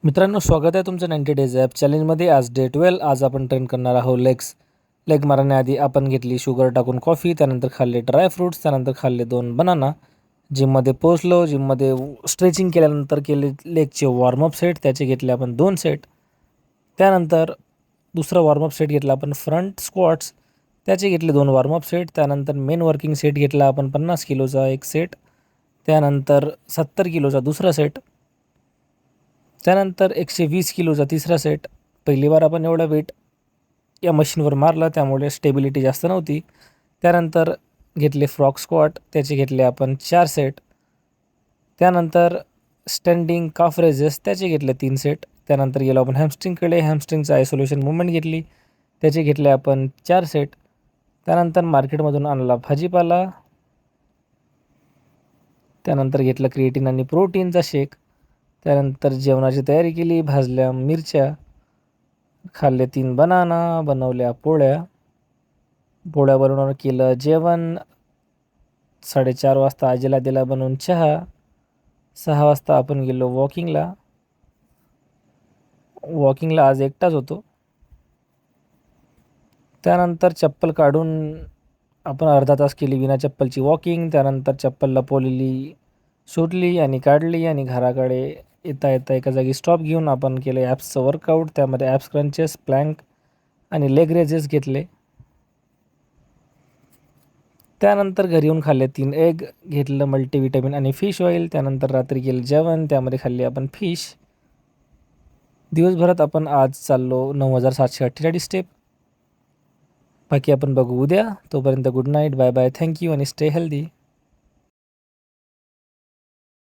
मित्रांनो, स्वागत आहे तुमचं 90 डेज ॲप चॅलेंजमध्ये. आज डे 12. आज आपण ट्रेन करणार आहोत लेग मारण्याआधी आपण घेतली शुगर टाकून कॉफी, त्यानंतर खाल्ले ड्राय फ्रूट्स, त्यानंतर खाल्ले 2 बनाना. जिममध्ये पोहोचलो. जिममध्ये स्ट्रेचिंग केल्यानंतर केले लेगचे वॉर्मअप सेट, त्याचे घेतले आपण 2 सेट. त्यानंतर दुसरा वॉर्मअप सेट घेतला आपण फ्रंट स्क्वॉट्स, त्याचे घेतले 2 वॉर्मअप सेट. त्यानंतर मेन वर्किंग सेट घेतला आपण 50 किलोचा एक सेट. त्यानंतर 70 किलोचा दुसरा सेट. त्यानंतर 120 किलोचा तिसरा सेट. पहिली बार आपण एवढा वेट या मशीनवर मारला, त्यामुळे स्टेबिलिटी जास्त नव्हती. त्यानंतर घेतले फ्रॉग स्क्वॉट, त्याचे घेतले आपण 4 सेट. त्यानंतर स्टँडिंग काफ रेजेस, त्याचे घेतले 3 सेट. त्यानंतर गेलो आपण हॅमस्ट्रिंगकडे. हॅमस्ट्रिंगचं आयसोलेशन मुवमेंट घेतली, त्याचे घेतले आपण 4 सेट. त्यानंतर मार्केटमधून आणला भाजीपाला. त्यानंतर घेतलं क्रिएटिन आणि प्रोटीनचा शेक. त्यानंतर जेवणाची तयारी केली. भाजल्या मिरच्या, खाल्ले 3 बनाना, बनवल्या पोळ्या. पोळ्या बनवून केलं जेवण. 4:30 वाजता आजीला दिला बनवून चहा. 6 वाजता आपण गेलो वॉकिंगला. आज एकटाच होतो. त्यानंतर चप्पल काढून आपण अर्धा तास केली विना चप्पलची वॉकिंग. त्यानंतर चप्पल लपवलेली शोधली आणि काढली आणि घराकडे येता येता एका जागी स्टॉप घेऊन आपण केलं ॲप्सचं वर्कआउट. त्यामध्ये ॲप्स क्रंचेस, प्लँक आणि लेग रेजेस घेतले. त्यानंतर घरी येऊन खाल्ले 3 एग, घेतलं मल्टीव्हिटॅमिन आणि फिश ऑइल. त्यानंतर रात्री केलं जेवण, त्यामध्ये खाल्ली आपण फिश. दिवसभरात आपण आज चाललो 9748 स्टेप. बाकी आपण बघू उद्या. तोपर्यंत good night, bye bye, thank you आणि स्टे हेल्दी.